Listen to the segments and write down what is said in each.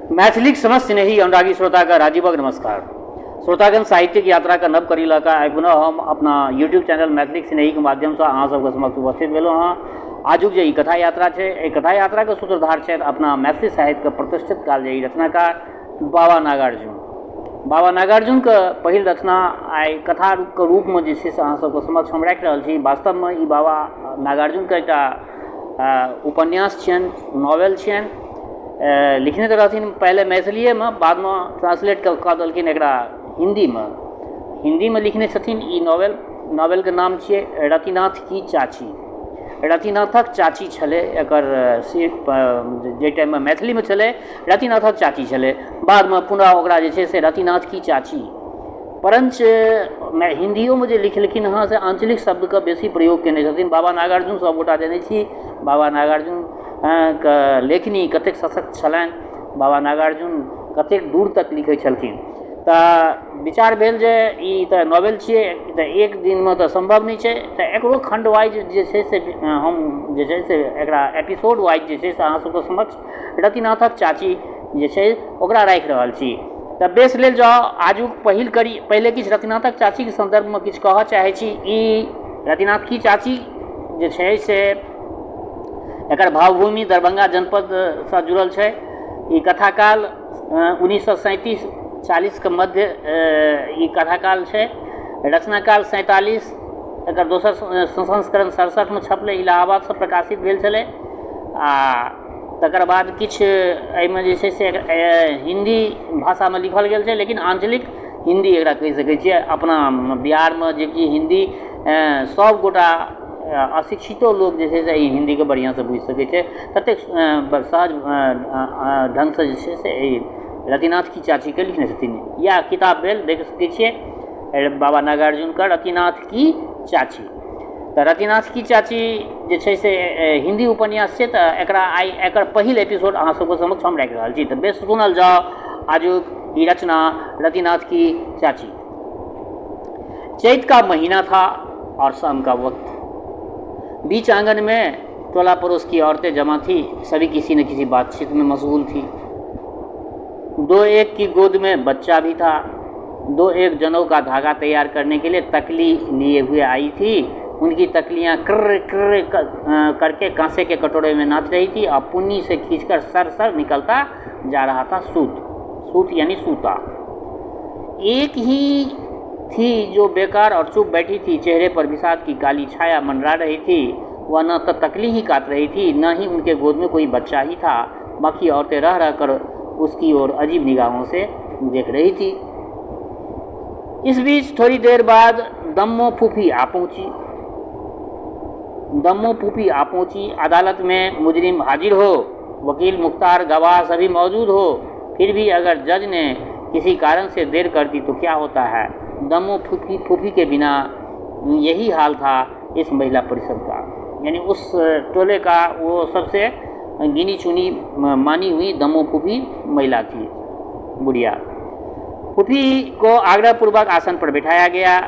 मैथिलीक समस्त स्नेही अनुरागी श्रोता का राजीवक नमस्कार। श्रोतागण, साहित्यिक यात्रा का नव करी लऽ कऽ पुनः हम अपना यूट्यूब चैनल मैथिलीक स्नेही के माध्यम से अहाँ सबके समक्ष उपस्थित भेलहुँ हँ। आजुक जे ई कथा यात्रा है, एहि कथा यात्रा के सूत्रधार छथि अपना मैथिली साहित्य के प्रतिष्ठित कालजयी रचनाकार बाबा नागार्जुन। बाबा नागार्जुन के पहिल रचना आई कथा के रूप में जे छै से अहाँ सबके समक्ष हम राखि रहल छी। वास्तव में ई बाबा नागार्जुन के एकटा उपन्यास छियनि, नॉवेल छियनि। लिखने तो रहथिन पहले मैथिलीए में, बाद में ट्रांसलेट कऽ देलखिन एकरा हिंदी में लिखने छथिन। ई नॉवेल के नाम छियै रतिनाथ की चाची। रतिनाथक चाची छलै एकर जे टाइम में मैथिली में छलै रतिनाथक चाची छलै, बाद में पुनः ओकरा जे छै से रतिनाथ की चाची। परंच हिंदियों में जे लिखलखिन हँ से आंचलिक शब्द के बेसी प्रयोग केने छथिन। बाबा नागार्जुन सबगोटा जनै छी बाबा नागार्जुन के लेखनी कतेक सशक्त छलनि, बाबा नागार्जुन कतेक दूर तक लिखै छलखिन। तऽ विचार भेल जे ई तऽ नॉवेल छियै, तऽ एक दिन में तऽ संभव नहीं छै, तऽ एकरो खंड वाइज जे छै से हम जे छै से एकरा एपिसोड वाइज जे छै से अहाँ सबके समक्ष रतिनाथक चाची जे छै ओकरा राखि रहल छी। तऽ बेस लेल जाउ आजुक पहिल करी पहले किछु रतिनाथक चाची के संदर्भ में किछु कहऽ चाहै छी। ई रतिनाथ की चाची जे छै से एकर भावभूमि दरभंगा जनपद से जुड़ल है। ई कथाकाल 1937-40 के मध्य ई कथाकाल है। रचनाकाल 47, एकर दोसर संस्करण 67 में छपले, इलाहाबाद से प्रकाशित भेल छलै। आ तकर बाद किछु एहिमे जे छै से हिंदी भाषा में लिखल गेल छै, लेकिन आंचलिक हिंदी एकरा कहि सकै छियै। अपना बिहार में जे कि हिंदी सब गोटा अशिक्षितो लोग जे छै से ई हिंदी के बढ़िया से बुझि सकै छै, ततेक सहज ढंग से जे छै से रतिनाथ की चाची के लिखने छथिन। या किताब भेल, देख सकै छियै बाबा नागार्जुन का रतिनाथ की चाची। तऽ रतिनाथ की चाची जे छै से हिंदी उपन्यास छै, तऽ एकरा आई एकर पहिल एपिसोड अहाँ सबके समक्ष हम राखि रहल छी। तऽ बेस सुनल जाओ आजुक ई रचना रतिनाथ की चाची। चैत का महीना था और शाम का वक्त। बीच आंगन में टोला पड़ोस की औरतें जमा थी, सभी किसी न किसी बातचीत में मशगूल थी। दो एक की गोद में बच्चा भी था। दो एक जनों का धागा तैयार करने के लिए तकली लिए हुए आई थी। उनकी तकलियां कर्र कर्र करके कांसे के कटोरे में नाच रही थी और पुन्नी से खींचकर सर सर निकलता जा रहा था सूत यानी सूता। एक ही थी जो बेकार और चुप बैठी थी, चेहरे पर विषाद की काली छाया मंडरा रही थी। वह न तो तकली ही काट रही थी, न ही उनके गोद में कोई बच्चा ही था। बाकी औरतें रह रह कर उसकी ओर अजीब निगाहों से देख रही थी। इस बीच थोड़ी देर बाद दम्मो फूफी आ पहुंची। अदालत में मुजरिम हाजिर हो, वकील मुख्तार गवाह सभी मौजूद हो, फिर भी अगर जज ने किसी कारण से देर कर दी तो क्या होता है। दम्मो फूफी के बिना यही हाल था इस महिला परिषद का, यानी उस टोले का वो सबसे गिनी चुनी मानी हुई दम्मो फूफी महिला थी, बुढ़िया। फूफी को आग्रहपूर्वक आसन पर बिठाया गया।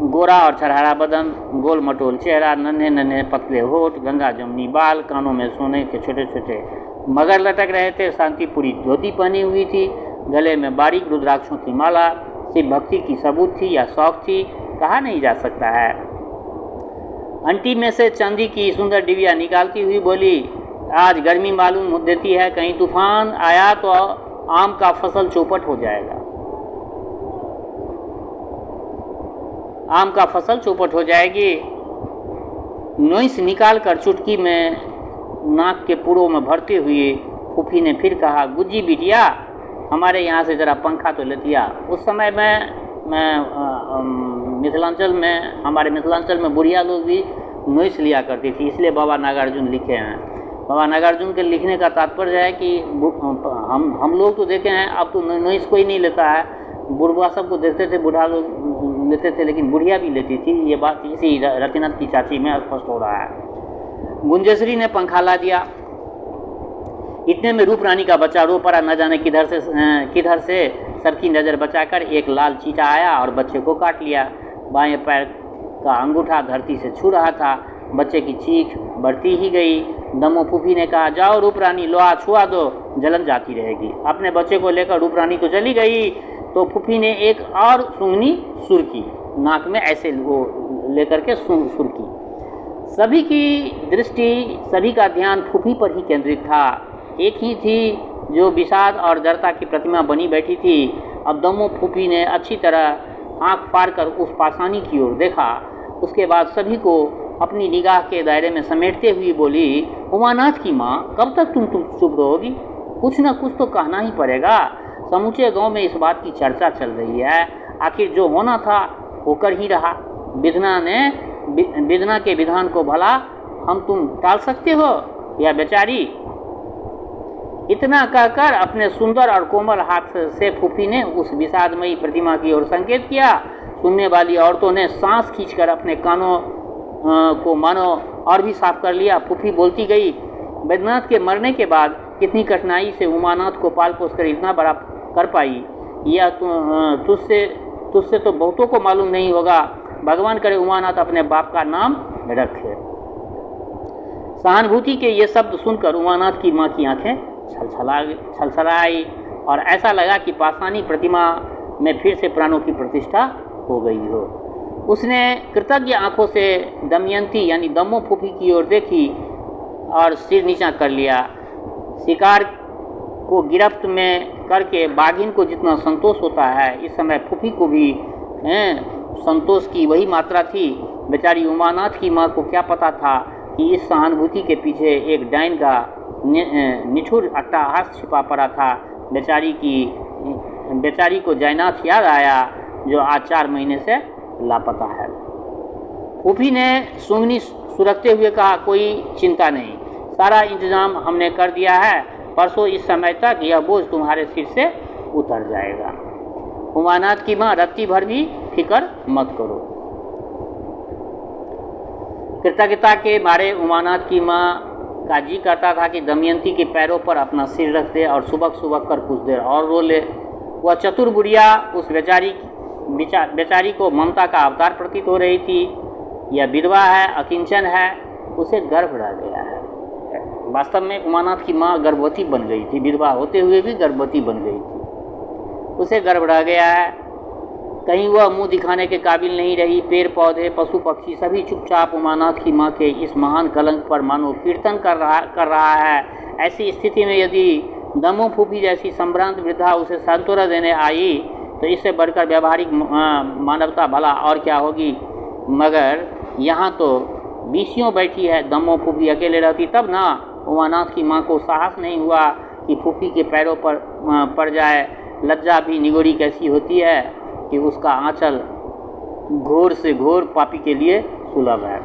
गोरा और छरहरा बदन, गोल मटोल चेहरा, नन्हे नन्हे पतले होठ, गंगा जमुनी बाल, कानों में सोने के छोटे छोटे मगर लटक रहे थे। शांतिपुरी धोती पहनी हुई थी, गले में बारीक रुद्राक्षों की माला। सिर्फ भक्ति की सबूत थी या शौक थी, कहा नहीं जा सकता है। अंटी में से चांदी की सुंदर डिबिया निकालती हुई बोली, आज गर्मी मालूम देती है, कहीं तूफान आया तो आम का फसल चौपट हो जाएगा। आम का फसल चौपट हो जाएगी। नोइस निकाल कर चुटकी में नाक के पुरों में भरते हुए फूफी ने फिर कहा, गुज्जी बिटिया हमारे यहाँ से ज़रा पंखा तो लेतिया। उस समय मैं हमारे मिथिलांचल में बुढ़िया लोग भी नोइस लिया करती थी, इसलिए बाबा नागार्जुन लिखे हैं। बाबा नागार्जुन के लिखने का तात्पर्य है कि हम लोग तो देखे हैं, अब तो नोइस कोई नहीं लेता है। बुढ़वा सबको देखते थे, बूढ़ा लोग लेते थे, लेकिन बुढ़िया भी लेती थी। ये बात इसी रतिनाथ की चाची में स्पष्ट हो रहा है। गुंजेश्वरी ने पंखा ला दिया। इतने में रूप रानी का बच्चा रो पड़ा, न जाने किधर से सबकी नज़र बचाकर एक लाल चीटा आया और बच्चे को काट लिया। बाएं पैर का अंगूठा धरती से छू रहा था। बच्चे की चीख बढ़ती ही गई। दमो फूफी ने कहा, जाओ रूप रानी, लो हाथ छुआ दो, जलन जाती रहेगी। अपने बच्चे को लेकर रूप रानी तो चली गई, तो फूफी ने एक और सूंघनी सुरकी, नाक में ऐसे वो लेकर के सुरकी। सभी की दृष्टि, सभी का ध्यान फूफी पर ही केंद्रित था। एक ही थी जो विषाद और जड़ता की प्रतिमा बनी बैठी थी। अब दमो फूफी ने अच्छी तरह आंख फाड़ कर उस पासानी की ओर देखा। उसके बाद सभी को अपनी निगाह के दायरे में समेटते हुए बोली, उमानाथ की माँ, कब तक तुम चुप रहोगी? कुछ न कुछ तो कहना ही पड़ेगा। समूचे गांव में इस बात की चर्चा चल रही है। आखिर जो होना था होकर ही रहा। विधना के विधान को भला हम तुम टाल सकते हो या बेचारी? इतना कहकर अपने सुंदर और कोमल हाथ से फूफी ने उस विषादमयी प्रतिमा की ओर संकेत किया। सुनने वाली औरतों ने सांस खींचकर अपने कानों को मानो और भी साफ कर लिया। फूफी बोलती गई, बैद्यनाथ के मरने के बाद कितनी कठिनाई से उमानाथ को पाल पोस कर इतना बड़ा कर पाई, यह तुझसे तो बहुतों को मालूम नहीं होगा। भगवान करे उमानाथ अपने बाप का नाम रखे। सहानुभूति के ये शब्द सुनकर उमानाथ की माँ की आंखें छलछलाई और ऐसा लगा कि पाषाणी प्रतिमा में फिर से प्राणों की प्रतिष्ठा हो गई हो। उसने कृतज्ञ आंखों से दमयंती यानी दमो फूफी की ओर देखी और सिर नीचा कर लिया। शिकार को गिरफ्त में करके बाघिन को जितना संतोष होता है, इस समय फूफी को भी संतोष की वही मात्रा थी। बेचारी उमानाथ की माँ को क्या पता था कि इस सहानुभूति के पीछे एक डायन का निठुर अट्टहास छिपा पड़ा था। बेचारी को जयनाथ याद आया, जो आज 4 महीने से लापता है। फूफी ने सूंघनी सुरखते हुए कहा, कोई चिंता नहीं, सारा इंतजाम हमने कर दिया है। परसों इस समय तक यह बोझ तुम्हारे सिर से उतर जाएगा। उमानाथ की माँ, रत्ती भर भी फिक्र मत करो। कृतज्ञता के मारे उमानाथ की माँ का जी करता था कि दमयंती के पैरों पर अपना सिर रख दे और सुबह सुबह कर कुछ देर और रो ले। वह चतुर बुढ़िया उस बेचारी को ममता का अवतार प्रतीत हो रही थी। यह विधवा है, अकिंचन है, उसे गर्भ रह गया है। वास्तव में उमानाथ की माँ गर्भवती बन गई थी, विधवा होते हुए भी गर्भवती बन गई थी। उसे गर्भ रह गया है। कहीं वह मुंह दिखाने के काबिल नहीं रही। पेड़ पौधे, पशु पक्षी सभी चुपचाप उमानाथ की माँ के इस महान कलंक पर मानो कीर्तन कर रहा है। ऐसी स्थिति में यदि दमो फूफी जैसी संभ्रांत वृद्धा उसे सांत्वना देने आई तो इससे बढ़कर व्यावहारिक मानवता भला और क्या होगी। मगर यहाँ तो बीसियों बैठी है। दमो फूफी अकेले रहती तब ना। उमानाथ की माँ को साहस नहीं हुआ कि फूफी के पैरों पर पड़ जाए। लज्जा भी निगोरी कैसी होती है कि उसका आंचल घोर से घोर पापी के लिए सुलभ है।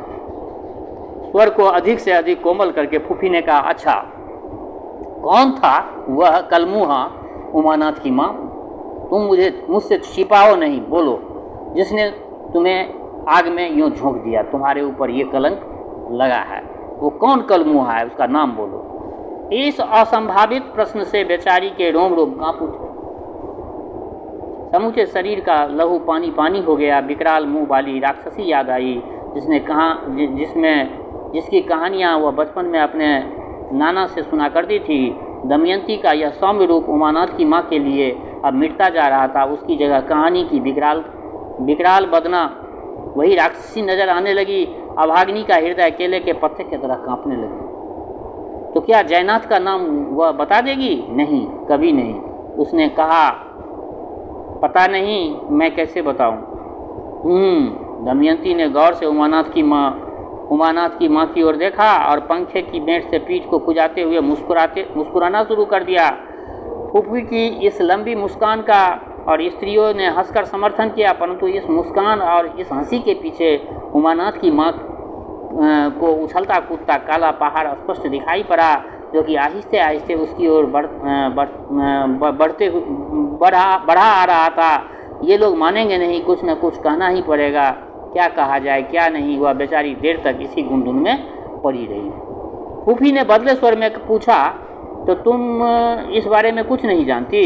स्वर को अधिक से अधिक कोमल करके फूफी ने कहा, अच्छा कौन था वह कलमुहा? उमानाथ की माँ, तुम मुझसे छिपाओ नहीं, बोलो, जिसने तुम्हें आग में यूं झोंक दिया, तुम्हारे ऊपर ये कलंक लगा है, वो कौन कलमुहा है? उसका नाम बोलो। इस असंभावित प्रश्न से बेचारी के रोम रोम कांप उठे। समूचे शरीर का लहू पानी पानी हो गया। विकराल मुंह वाली राक्षसी याद आई, जिसकी कहानियाँ वह बचपन में अपने नाना से सुना करती थी। दमयंती का यह सौम्य रूप उमानाथ की माँ के लिए अब मिटता जा रहा था। उसकी जगह कहानी की विकराल बदना वही राक्षसी नजर आने लगी। अभागिनी का हृदय केले के पत्ते की तरह कांपने लगी। तो क्या जयनाथ का नाम वह बता देगी? नहीं, कभी नहीं। उसने कहा, पता नहीं, मैं कैसे बताऊं? दमयंती ने गौर से उमानाथ की माँ की ओर देखा और पंखे की बेंट से पीठ को खुजाते हुए मुस्कुराना शुरू कर दिया। फूफी की इस लंबी मुस्कान का और स्त्रियों ने हंसकर समर्थन किया, परंतु इस मुस्कान और इस हंसी के पीछे उमानाथ की माँ को उछलता कूदता काला पहाड़ स्पष्ट दिखाई पड़ा, जो कि आहिस्ते आहिस्ते उसकी ओर बढ़ा आ रहा था। ये लोग मानेंगे नहीं, कुछ न कुछ कहना ही पड़ेगा। क्या कहा जाए, क्या नहीं? वह बेचारी देर तक इसी गुनगुन में पड़ी रही। फूफी ने बदले स्वर में पूछा, तो तुम इस बारे में कुछ नहीं जानती?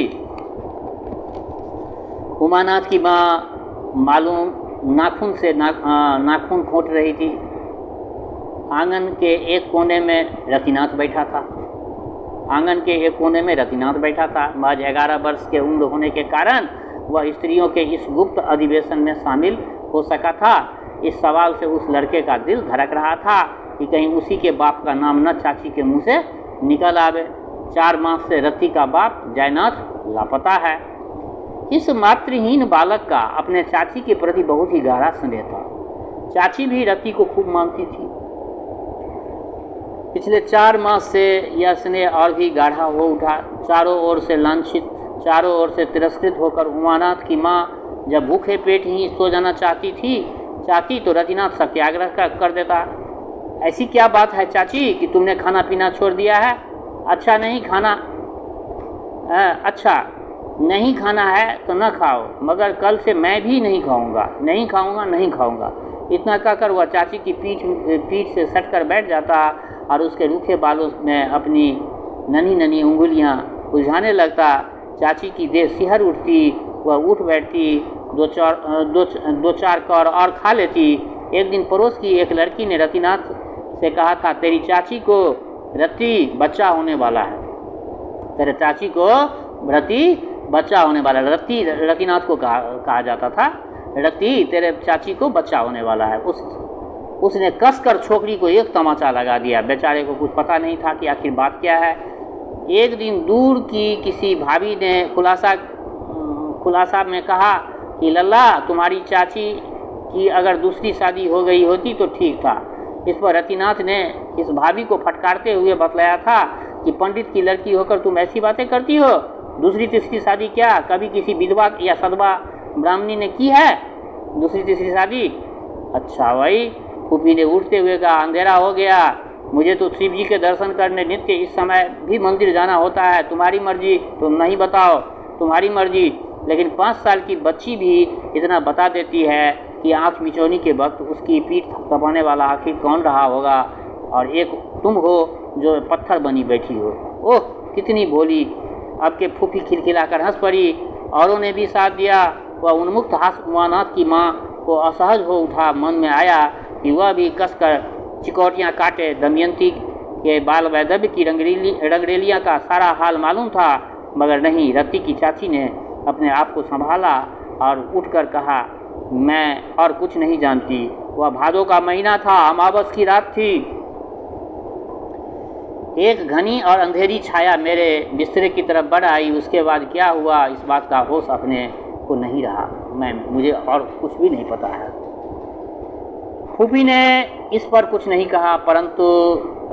उमानाथ की माँ मालूम नाखून से नाखून खोट रही थी। आंगन के एक कोने में रतिनाथ बैठा था। आंगन के एक कोने में रतिनाथ बैठा था। महज 11 वर्ष के उम्र होने के कारण वह स्त्रियों के इस गुप्त अधिवेशन में शामिल हो सका था। इस सवाल से उस लड़के का दिल धड़क रहा था कि कहीं उसी के बाप का नाम न चाची के मुंह से निकल आवे। 4 मास से रति का बाप जयनाथ लापता है। इस मातृहीन बालक का अपने चाची के प्रति बहुत ही गहरा स्नेह था। चाची भी रति को खूब मानती थी। पिछले 4 मास से यह स्नेह और भी गाढ़ा हो उठा। चारों ओर से लांछित, चारों ओर से तिरस्कृत होकर उमानाथ की माँ जब भूखे पेट ही सो जाना चाहती तो रतिनाथ सत्याग्रह कर देता। ऐसी क्या बात है चाची कि तुमने खाना पीना छोड़ दिया है? अच्छा नहीं खाना है तो न खाओ, मगर कल से मैं भी नहीं खाऊंगा। इतना कहकर वह चाची की पीठ से सटकर बैठ जाता और उसके रूखे बालों में अपनी नन्ही नन्ही उंगलियां उलझाने लगता। चाची की देह सिहर उठती, वह उठ बैठती, दो चार कौर और खा लेती। एक दिन पड़ोस की एक लड़की ने रतिनाथ से कहा था, तेरी चाची को रति बच्चा होने वाला है। तेरे चाची को रति बच्चा होने वाला है। रति रतिनाथ को कहा जाता था, रति तेरे चाची को बच्चा होने वाला है। उसने कसकर छोकरी को एक तमाचा लगा दिया। बेचारे को कुछ पता नहीं था कि आखिर बात क्या है। एक दिन दूर की किसी भाभी ने खुलासा में कहा कि लल्ला, तुम्हारी चाची की अगर दूसरी शादी हो गई होती तो ठीक था। इस पर रतिनाथ ने इस भाभी को फटकारते हुए बतलाया था कि पंडित की लड़की होकर तुम ऐसी बातें करती हो। दूसरी तीसरी शादी क्या कभी किसी विधवा या सदवा ब्राह्मणी ने की है? दूसरी तीसरी शादी? अच्छा भाई, फूफी ने उठते हुए कहा, अंधेरा हो गया, मुझे तो शिव जी के दर्शन करने नित्य इस समय भी मंदिर जाना होता है। तुम्हारी मर्जी, तुम नहीं बताओ, तुम्हारी मर्जी। लेकिन 5 साल की बच्ची भी इतना बता देती है कि आँख मिचौनी के वक्त उसकी पीठ थपथपाने वाला आखिर कौन रहा होगा, और एक तुम हो जो पत्थर बनी बैठी हो। ओह कितनी भोली। अब के फूफी खिलखिलाकर हंस पड़ी। औरों ने भी साथ दिया। वह उन्मुक्त हास्य उमानाथ की माँ को असहज हो उठा। मन में आया कि वह भी कसकर चिकौटियाँ काटे। दमयंती के बाल वैदव्य की रंगरेलियाँ का सारा हाल मालूम था, मगर नहीं। रति की चाची ने अपने आप को संभाला और उठकर कहा, मैं और कुछ नहीं जानती। वह भादों का महीना था, अमावस की रात थी। एक घनी और अंधेरी छाया मेरे बिस्तरे की तरफ बढ़ आई। उसके बाद क्या हुआ इस बात का होश अपने को नहीं रहा। मुझे और कुछ भी नहीं पता है। फूफी ने इस पर कुछ नहीं कहा, परंतु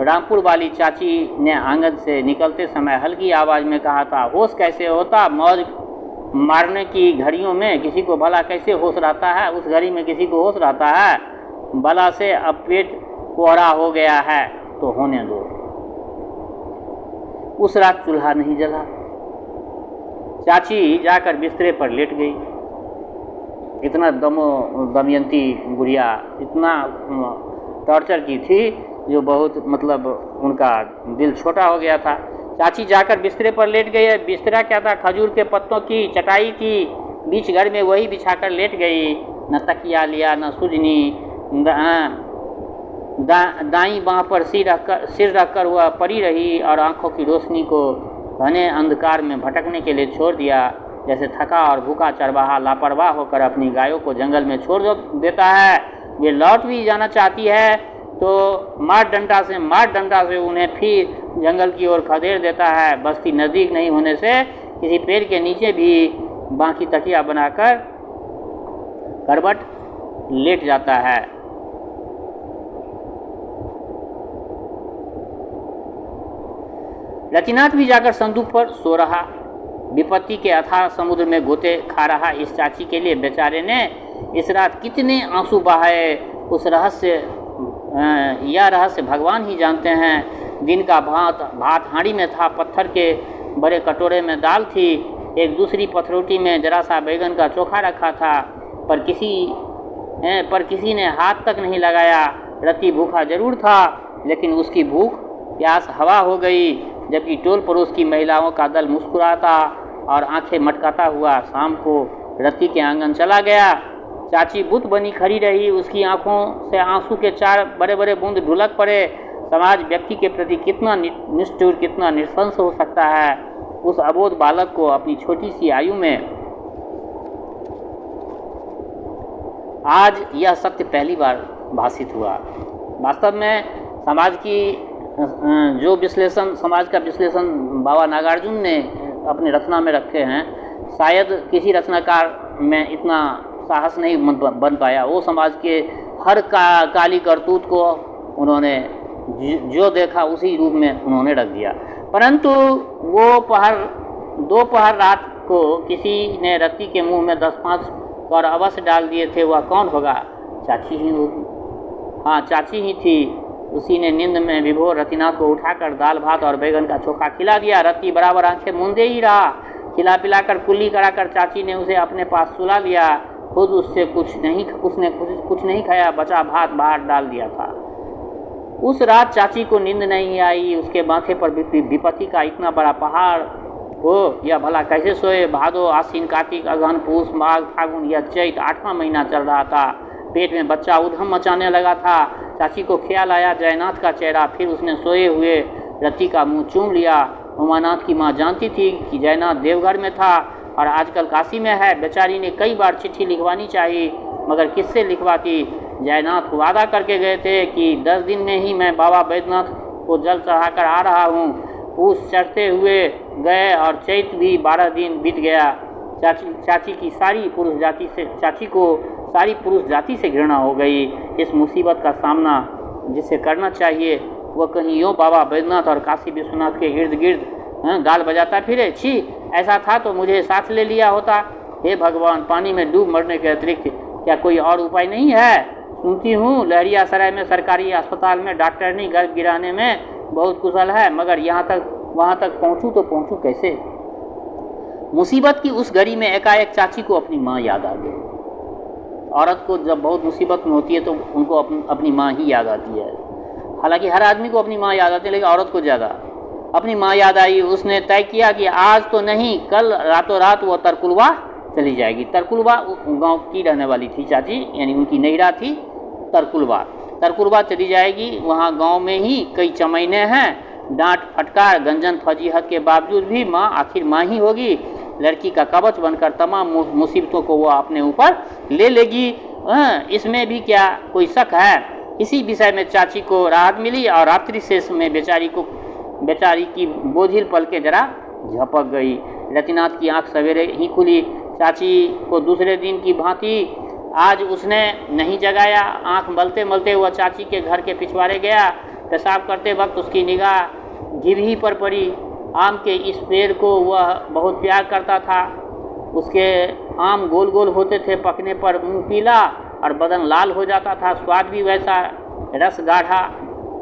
रामपुर वाली चाची ने आंगन से निकलते समय हल्की आवाज़ में कहा था, होश कैसे होता? मौज मारने की घड़ियों में किसी को भला कैसे होश रहता है? उस घड़ी में किसी को होश रहता है? भला से अब पेट कोहरा हो गया है तो होने दो। उस रात चूल्हा नहीं जला। चाची जाकर बिस्तरे पर लेट गई। इतना दमयंती गुड़िया इतना टॉर्चर की थी जो बहुत उनका दिल छोटा हो गया था। चाची जाकर बिस्तरे पर लेट गई। बिस्तरा क्या था? खजूर के पत्तों की चटाई थी। बीच घर में वही बिछाकर लेट गई। न तकिया लिया न सुजनी। दाईं बाँह पर सिर रखकर वह पड़ी रही और आंखों की रोशनी को घने अंधकार में भटकने के लिए छोड़ दिया। जैसे थका और भूखा चरवाहा लापरवाह होकर अपनी गायों को जंगल में छोड़ देता है। वे लौट भी जाना चाहती है तो मार डंडा से उन्हें फिर जंगल की ओर खदेड़ देता है। बस्ती नज़दीक नहीं होने से किसी पेड़ के नीचे भी बाकी तकिया बनाकर करवट लेट जाता है। रतिनाथ भी जाकर संदूक पर सो रहा। विपत्ति के अथाह समुद्र में गोते खा रहा इस चाची के लिए बेचारे ने इस रात कितने आंसू बहाए। यह रहस्य भगवान ही जानते हैं। दिन का भात हांडी में था। पत्थर के बड़े कटोरे में दाल थी। एक दूसरी पथरोटी में जरा सा बैगन का चोखा रखा था, पर किसी ने हाथ तक नहीं लगाया। रति भूखा जरूर था, लेकिन उसकी भूख प्यास हवा हो गई। जबकि टोल पड़ोस की महिलाओं का दल मुस्कुराता और आंखें मटकाता हुआ शाम को रति के आंगन चला गया। चाची बुत बनी खड़ी रही, उसकी आंखों से आंसू के 4 बड़े बड़े बूंद ढुलक पड़े। समाज व्यक्ति के प्रति कितना निष्ठुर, कितना नृशंस हो सकता है। उस अबोध बालक को अपनी छोटी सी आयु में आज यह सत्य पहली बार भाषित हुआ। वास्तव में समाज की जो विश्लेषण, समाज का विश्लेषण बाबा नागार्जुन ने अपनी रचना में रखे हैं, शायद किसी रचनाकार में इतना साहस नहीं बन पाया। वो समाज के हर काली करतूत को उन्होंने जो देखा उसी रूप में उन्होंने रख दिया। परंतु वो दोपहर रात को किसी ने रत्ती के मुंह में 10-5 और अवश्य डाल दिए थे। वह कौन होगा? चाची ही होगी। हाँ, चाची ही थी। उसी ने नींद में विभोर रतिनाथ को उठाकर दाल भात और बैगन का चोखा खिला दिया। रत्ती बराबर आंखें मूंदे ही रहा। खिला पिलाकर कुल्ली कराकर चाची ने उसे अपने पास सुला लिया। खुद उसने कुछ नहीं खाया, बचा भात बाहर डाल दिया था। उस रात चाची को नींद नहीं आई। उसके माथे पर विपत्ति का इतना बड़ा पहाड़ हो, यह भला कैसे सोए? भादो, आश्विन, कार्तिक, अगहन, पूस, माघ, फागुन, यह चैत 8वां महीना चल रहा था। पेट में बच्चा उधम मचाने लगा था। चाची को ख्याल आया जयनाथ का चेहरा। फिर उसने सोए हुए रत्ती का मुंह चूम लिया। उमानाथ की माँ जानती थी कि जयनाथ देवघर में था और आजकल काशी में है। बेचारी ने कई बार चिट्ठी लिखवानी चाहिए, मगर किससे लिखवाती? जयनाथ वादा करके गए थे कि 10 दिन में ही मैं बाबा बैद्यनाथ को जल चढ़ाकर आ रहा हूँ। पूस चढ़ते हुए गए और चैत भी 12 दिन बीत गया। चाची को सारी पुरुष जाति से घृणा हो गई। इस मुसीबत का सामना जिसे करना चाहिए वह कहीं यूँ बाबा बैद्यनाथ और काशी विश्वनाथ के इर्द गिर्द गाल बजाता फिरे। छी, ऐसा था तो मुझे साथ ले लिया होता। हे भगवान, पानी में डूब मरने के अतिरिक्त क्या कोई और उपाय नहीं है? सुनती हूँ लहरियासराय में सरकारी अस्पताल में डॉक्टरनी गर्भ गिराने में बहुत कुशल है, मगर वहाँ तक पहुँचूँ तो पहुँचूँ कैसे? मुसीबत की उस घड़ी में एकाएक चाची को अपनी माँ याद आ गई। औरत को जब बहुत मुसीबत में होती है तो उनको अपनी माँ ही याद आती है। हालांकि हर आदमी को अपनी माँ याद आती है, लेकिन औरत को ज़्यादा अपनी माँ याद आई। उसने तय किया कि आज तो नहीं, कल रातों रात वो तरकुलवा चली जाएगी। तरकुलवा गांव की रहने वाली थी चाची, यानी उनकी नैहरा थी तरकुलवा चली जाएगी। वहाँ गांव में ही कई चमैने हैं। डांट फटकार गंजन फजीहत के बावजूद भी माँ आखिर माँ ही होगी। लड़की का कवच बनकर तमाम मुसीबतों को वह अपने ऊपर ले लेगी। इसमें भी क्या कोई शक है? इसी विषय में चाची को राहत मिली और रात्रि शेष में बेचारी की बोझिल पलकें जरा झपक गई। रतिनाथ की आंख सवेरे ही खुली। चाची को दूसरे दिन की भांति आज उसने नहीं जगाया। आंख मलते मलते वह चाची के घर के पिछवाड़े गया। पेशाब करते वक्त उसकी निगाह घिबही पर पड़ी। आम के इस पेड़ को वह बहुत प्यार करता था। उसके आम गोल गोल होते थे, पकने पर मुंह पीला और बदन लाल हो जाता था। स्वाद भी वैसा, रस गाढ़ा,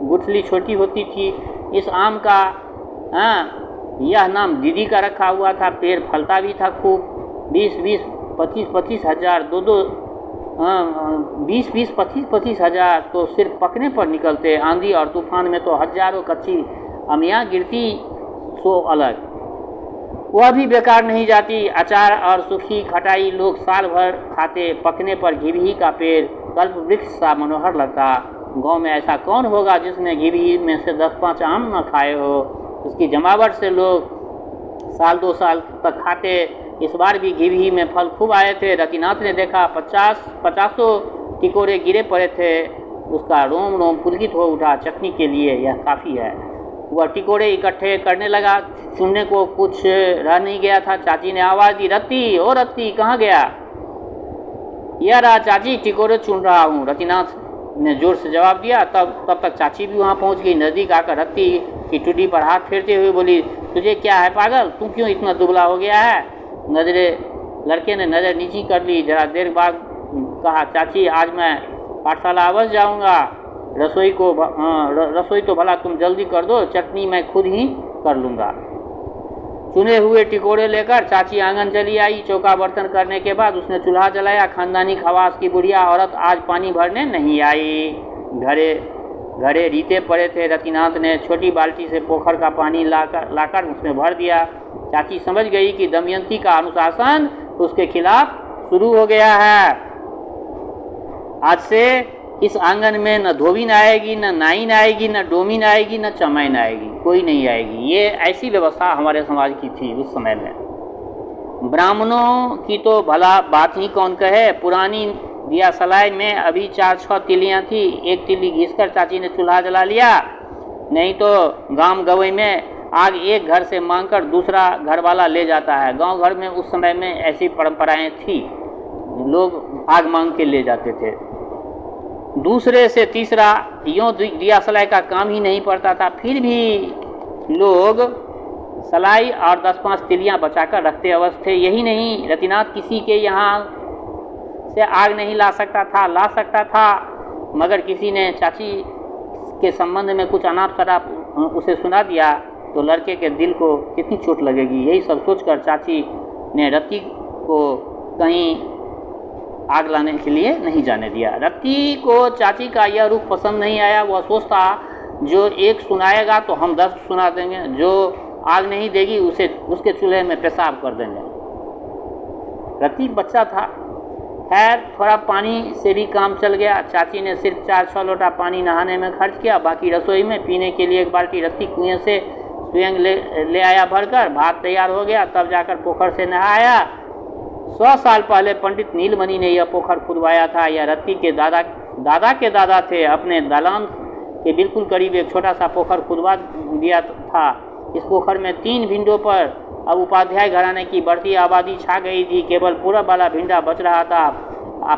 गुठली छोटी होती थी। इस आम का यह नाम दीदी का रखा हुआ था। पेड़ फलता भी था खूब। 20-25 हजार 20-25 हजार तो सिर्फ पकने पर निकलते। आंधी और तूफान में तो हजारों कच्ची अमियाँ गिरती सो अलग, वह भी बेकार नहीं जाती। अचार और सूखी खटाई लोग साल भर खाते। पकने पर घिबही का पेड़ कल्प वृक्ष सा मनोहर लगता। गांव में ऐसा कौन होगा जिसने घिबही में से 10-5 आम न खाए हो? उसकी जमावट से लोग साल 2 साल तक खाते। इस बार भी घिबही में फल खूब आए थे। रतिनाथ ने देखा 50 टिकोरे गिरे पड़े थे। उसका रोम रोम पुलकित हो उठा। चटनी के लिए यह काफ़ी है। वह टिकोरे इकट्ठे करने लगा। चुनने को कुछ रह नहीं गया था। चाची ने आवाज़ दी, रत्ती, ओ रत्ती, कहाँ गया? यह रहा चाची, टिकोरे चुन रहा हूँ, रतिनाथ ने जोर से जवाब दिया। तब तक चाची भी वहाँ पहुँच गई। नज़दीक आकर रत्ती की टुडी पर हाथ फेरते हुए बोली, तुझे क्या है पागल? तू क्यों इतना दुबला हो गया है? लड़के ने नज़र नीची कर ली। जरा देर बाद कहा, चाची आज मैं पाठशाला अवश्य जाऊँगा। रसोई तो भला तुम जल्दी कर दो, चटनी मैं खुद ही कर लूँगा। चुने हुए टिकोड़े लेकर चाची आंगन चली आई। चौका बर्तन करने के बाद उसने चूल्हा जलाया। खानदानी खवास की बुढ़िया औरत आज पानी भरने नहीं आई। घड़े रीते पड़े थे। रतिनाथ ने छोटी बाल्टी से पोखर का पानी लाकर उसमें भर दिया। चाची समझ गई कि दमयंती का अनुशासन उसके खिलाफ शुरू हो गया है। आज से इस आंगन में न धोबिन आएगी, न नाइन आएगी, न डोमिन आएगी, न चमैन आएगी, कोई नहीं आएगी। ये ऐसी व्यवस्था हमारे समाज की थी उस समय में। ब्राह्मणों की तो भला बात ही कौन कहे। पुरानी दिया सलाई में अभी 4-6 तिलियाँ थी, एक तिल्ली घिसकर चाची ने चूल्हा जला लिया, नहीं तो गांव गवई में आग एक घर से मांगकर दूसरा घर वाला ले जाता है। गांव घर में उस समय में ऐसी परंपराएं थी, लोग आग मांग के ले जाते थे। दूसरे से तीसरा यूँ दिया सलाई का काम ही नहीं पड़ता था, फिर भी लोग सलाई और 10-5 तिलियाँ बचाकर रखते अवश्य थे। यही नहीं, रतिनाथ किसी के यहाँ से आग नहीं ला सकता था, ला सकता था, मगर किसी ने चाची के संबंध में कुछ अनाप शनाप उसे सुना दिया तो लड़के के दिल को कितनी चोट लगेगी। यही सब सोचकर चाची ने रति को कहीं आग लाने के लिए नहीं जाने दिया। रति को चाची का यह रुख पसंद नहीं आया। वह सोचता जो एक सुनाएगा तो हम 10 सुना देंगे, जो आग नहीं देगी उसे उसके चूल्हे में पेशाब कर देंगे। रति बच्चा था, खैर थोड़ा पानी से भी काम चल गया। चाची ने सिर्फ 4-6 लोटा पानी नहाने में खर्च किया, बाकी रसोई में पीने के लिए एक बाल्टी रत्ती कुएं से स्वयं ले आया भरकर। भात तैयार हो गया, तब जाकर पोखर से नहाया। 100 साल पहले पंडित नीलमणि ने यह पोखर खुदवाया था। यह रत्ती के दादा के दादा थे। अपने दालान के बिल्कुल करीब एक छोटा सा पोखर खुदवा दिया था। इस पोखर में 3 भिंडों पर अब उपाध्याय घराने की बढ़ती आबादी छा गई थी। केवल पूरब वाला भिंडा बच रहा था।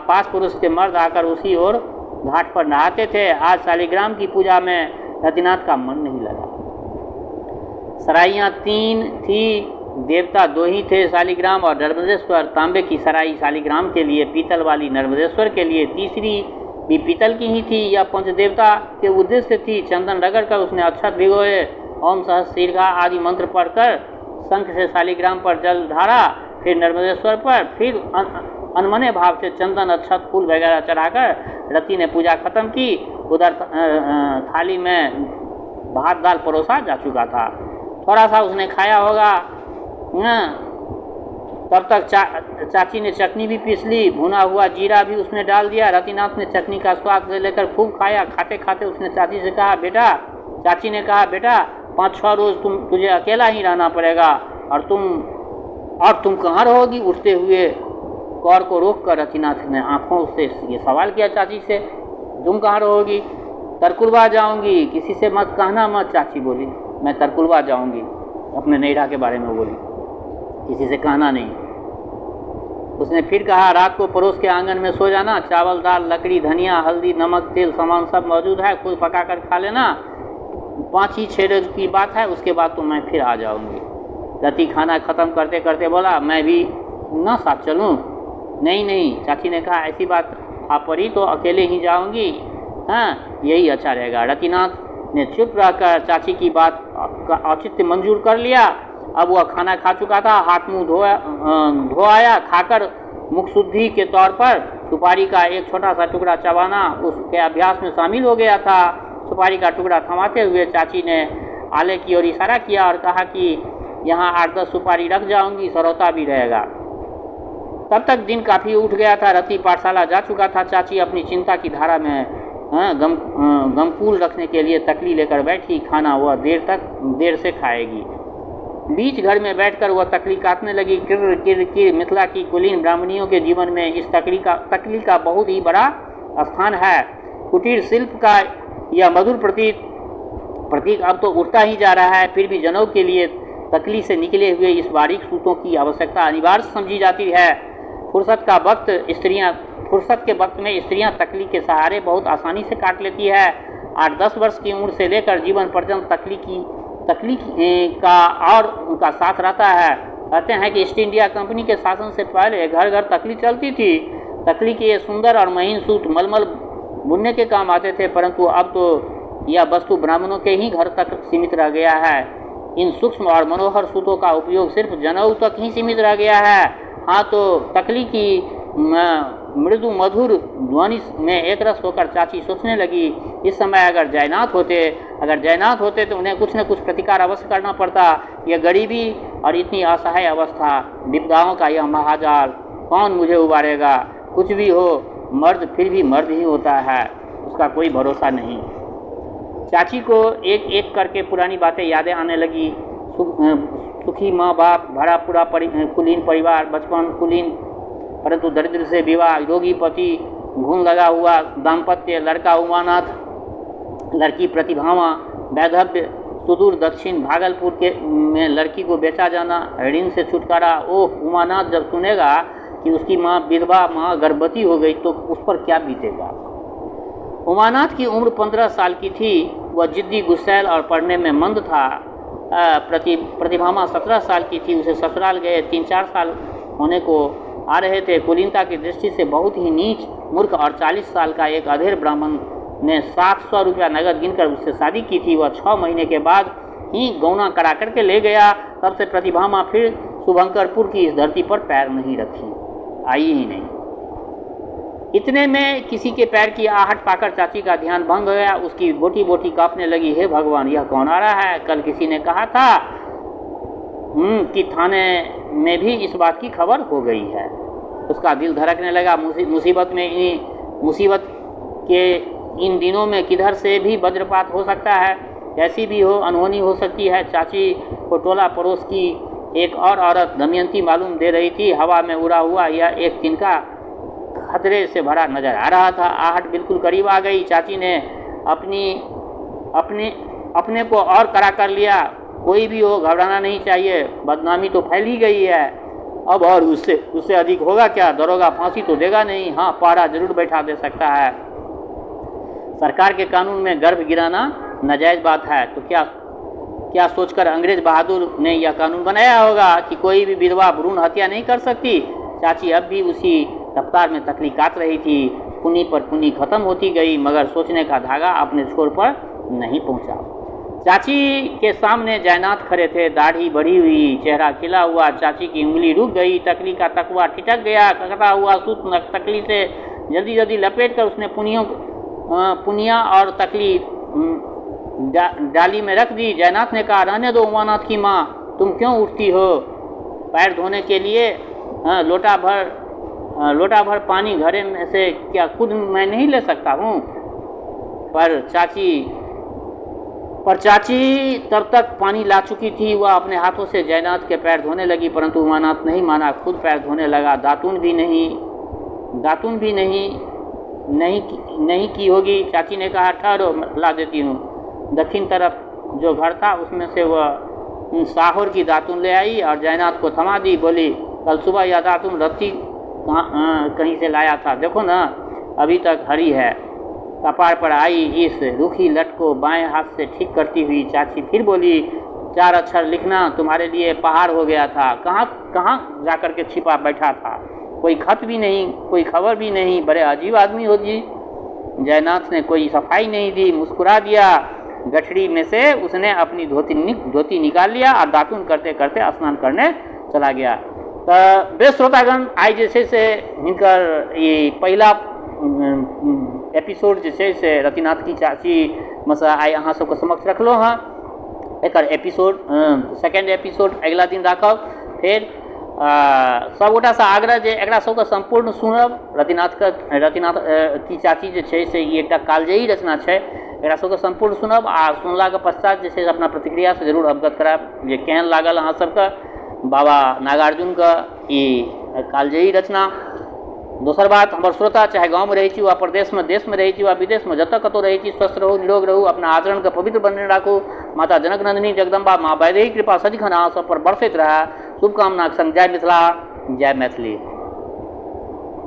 पास पुरुष के मर्द आकर उसी ओर घाट पर नहाते थे। आज शालिग्राम की पूजा में रतिनाथ का मन नहीं लगा। सराइयाँ 3 थी, देवता 2 ही थे, शालिग्राम और नर्मदेश्वर। तांबे की सराई शालिग्राम के लिए, पीतल वाली नर्मदेश्वर के लिए, तीसरी भी पीतल की ही थी। यह पंचदेवता के उद्देश्य थी। चंदन रगड़कर उसने अक्षत भिगोए, ओम सहस्रीर्घा आदि मंत्र पढ़कर शंख से शालिग्राम पर जल ढारा, फिर नर्मदेश्वर पर, फिर अनमने भाव से चंदन अक्षत फूल वगैरह चढ़ाकर रति ने पूजा खत्म की। उधर थाली में भात दाल परोसा जा चुका था। थोड़ा सा उसने खाया होगा। तब तक चाची ने चटनी भी पीस ली, भुना हुआ जीरा भी उसने डाल दिया। रतिनाथ ने चटनी का स्वाद लेकर खूब खाया। खाते खाते उसने चाची से कहा, चाची ने कहा, बेटा 5-6 रोज तुझे अकेला ही रहना पड़ेगा। और तुम कहाँ रहोगी? उठते हुए कौर को रोक कर रतिनाथ ने आंखों से ये सवाल किया चाची से, तुम कहाँ रहोगी? तरकुलवा जाऊंगी, किसी से मत कहना मत। चाची बोली, मैं तरकुलवा जाऊंगी, अपने नैरा के बारे में बोली, किसी से कहना नहीं। उसने फिर कहा, रात को पड़ोस के आंगन में सो जाना, चावल दाल लकड़ी धनिया हल्दी नमक तेल सामान सब मौजूद है, खुद पका कर खा लेना। 5-6 रोज की बात है, उसके बाद तो मैं फिर आ जाऊंगी। रति खाना खत्म करते करते बोला, मैं भी ना साथ चलूं? नहीं, चाची ने कहा, ऐसी बात आप पड़ी तो अकेले ही जाऊंगी। हाँ, यही अच्छा रहेगा। रतिनाथ ने चुप रहकर चाची की बात का औचित्य मंजूर कर लिया। अब वह खाना खा चुका था, हाथ मुंह धो आया। खाकर मुख शुद्धि के तौर पर सुपारी का एक छोटा सा टुकड़ा चबाना उसके अभ्यास में शामिल हो गया था। सुपारी का टुकड़ा थमाते हुए चाची ने आले की ओर इशारा किया और कहा कि यहाँ 8-10 सुपारी रख जाऊंगी, सरौता भी रहेगा। तब तक दिन काफ़ी उठ गया था। रति पाठशाला जा चुका था। चाची अपनी चिंता की धारा में गमकूल रखने के लिए तकली लेकर बैठी। खाना वह देर से खाएगी। बीच घर में बैठकर वह तकली काटने लगी। किर किर किर। मिथिला की कुलीन ब्राह्मणियों के जीवन में इस तकली का बहुत ही बड़ा स्थान है। कुटीर शिल्प का यह मधुर प्रतीक अब तो उठता ही जा रहा है। फिर भी जनों के लिए तकली से निकले हुए इस बारीक सूतों की आवश्यकता अनिवार्य समझी जाती है। फुर्सत के वक्त में स्त्रियां तकली के सहारे बहुत आसानी से काट लेती है। 8-10 वर्ष की उम्र से लेकर जीवन पर्यंत तकली का और उनका साथ रहता है। कहते हैं कि ईस्ट इंडिया कंपनी के शासन से पहले घर घर तकली चलती थी। तकली के ये सुंदर और महीन सूत मलमल बुनने के काम आते थे, परंतु अब तो यह वस्तु ब्राह्मणों के ही घर तक सीमित रह गया है। इन सूक्ष्म और मनोहर सूतों का उपयोग सिर्फ जनेऊ तक ही सीमित रह गया है। हाँ, तो तकली की मृदु मधुर ध्वनि में एक रस होकर चाची सोचने लगी, इस समय अगर जयनाथ होते तो उन्हें कुछ न कुछ प्रतिकार अवश्य करना पड़ता। यह गरीबी और इतनी असहाय अवस्था, विपदाओं का यह महाजाल कौन मुझे उबारेगा? कुछ भी हो, मर्द फिर भी मर्द ही होता है, उसका कोई भरोसा नहीं। चाची को एक एक करके पुरानी बातें यादें आने लगी। सुखी माँ बाप, भरा पूरा कुलीन परिवार, बचपन कुलीन परंतु दरिद्र से विवाह, रोगी पति, घून लगा हुआ दाम्पत्य, लड़का उमानाथ, लड़की प्रतिभामा, वैधव्य, सुदूर दक्षिण भागलपुर के में लड़की को बेचा जाना, ऋण से छुटकारा। ओह, उमानाथ जब सुनेगा कि उसकी माँ विधवा माँ गर्भवती हो गई तो उस पर क्या बीतेगा। उमानाथ की उम्र 15 साल की थी। वह जिद्दी, गुस्सैल और पढ़ने में मंद था। प्रतिभामा 17 साल की थी। उसे ससुराल गए 3-4 साल होने को आ रहे थे। कुलीनता की दृष्टि से बहुत ही नीच, मूर्ख और 40 साल का एक अधेड़ ब्राह्मण ने 700 रुपया नगद गिनकर उससे शादी की थी। वह 6 महीने के बाद ही गौना करा करके ले गया। तब से प्रतिभामा फिर शुभंकरपुर की इस धरती पर पैर नहीं रखी, आई ही नहीं। इतने में किसी के पैर की आहट पाकर चाची का ध्यान भंग हो गया। उसकी बोटी बोटी कांपने लगी। हे भगवान, यह कौन आ रहा है? कल किसी ने कहा था कि थाने में भी इस बात की खबर हो गई है। उसका दिल धड़कने लगा। मुसीबत के इन दिनों में किधर से भी वज्रपात हो सकता है, कैसी भी हो, अनहोनी हो सकती है। चाची को टोला पड़ोस की एक और औरत दमयंती मालूम दे रही थी। हवा में उड़ा हुआ यह एक तिनका खतरे से भरा नजर आ रहा था। आहट बिल्कुल करीब आ गई। चाची ने अपने को और कड़ा कर लिया। कोई भी हो, घबराना नहीं चाहिए, बदनामी तो फैल ही गई है अब, और उससे अधिक होगा क्या? दरोगा फांसी तो देगा नहीं, हाँ पहरा जरूर बैठा दे सकता है। सरकार के कानून में गर्भ गिराना नाजायज बात है, तो क्या सोचकर अंग्रेज बहादुर ने यह कानून बनाया होगा कि कोई भी विधवा भ्रूण हत्या नहीं कर सकती। चाची अब भी उसी रफ्तार में तकलीफ काट रही थी। पुनी पर पुनी खत्म होती गई, मगर सोचने का धागा अपने छोर पर नहीं पहुंचा। चाची के सामने जयनाथ खड़े थे, दाढ़ी बढ़ी हुई, चेहरा खिला हुआ। चाची की उंगली रुक गई, तकली का तकवा ठिठक गया। ककड़ा हुआ सूत तकली से जल्दी जल्दी लपेट कर उसने पुनिया और तकली डाली में रख दी। जयनाथ ने कहा, रहने दो उमानाथ की माँ, तुम क्यों उठती हो? पैर धोने के लिए लोटा भर पानी घड़े में से क्या खुद मैं नहीं ले सकता हूँ? पर चाची तब तक पानी ला चुकी थी। वह अपने हाथों से जयनाथ के पैर धोने लगी, परंतु उमानाथ नहीं माना, खुद पैर धोने लगा। दातून भी नहीं की होगी। चाची ने कहा, ठहरो, ला देती हूँ। दक्षिण तरफ जो घर था उसमें से वह साहोर की दातून ले आई और जयनाथ को थमा दी। बोली, कल सुबह यह दातून रत्ती कहीं से लाया था, देखो ना, अभी तक हरी है। कपार पर आई इस रूखी लट को बाएं हाथ से ठीक करती हुई चाची फिर बोली, 4 अक्षर लिखना तुम्हारे लिए पहाड़ हो गया था। कहाँ जाकर के छिपा बैठा था? कोई खत भी नहीं, कोई खबर भी नहीं। बड़े अजीब आदमी हो जी। जयनाथ ने कोई सफाई नहीं दी, मुस्कुरा दिया। गठड़ी में से उसने अपनी धोती निकाल लिया और दातून करते करते स्नान करने चला गया। तो बे श्रोतागण, आई जैसे से हिनकर ये पहला एपिसोड जे से रतिनाथ की चाची मसा आई अहाँ सबके समक्ष रखलो हाँ। एकर एपिसोड सेकेंड एपिसोड अगला दिन राखब। फिर सबगोटा से आग्रह जे एकरा सबके संपूर्ण सुनब। रतिनाथ की चाची जे छै से ई एकटा कालजयी रचना छै, एकरा सबके संपूर्ण सुनब आ सुनला के पश्चात जे छै अपना प्रतिक्रिया से जरूर अवगत करायब जे केहन लागल अहाँ सबके बाबा नागार्जुन के ई कालजयी रचना। दोसर बात, हमर श्रोता चाहे गाँव में रही छी वा प्रदेश में, देश में रही छी वा विदेश में, जतऽ कतौ रही छी, स्वस्थ रहू, निरोग रहू, अपना आचरण के पवित्र बनने राखू। माता जनक नंदिनी जगदम्बा माँ वैदेही कृपा सदिखन अहाँ सब पर बरसैत रहे। शुभकामनाक संग जय मिथिला, जय मैथिली।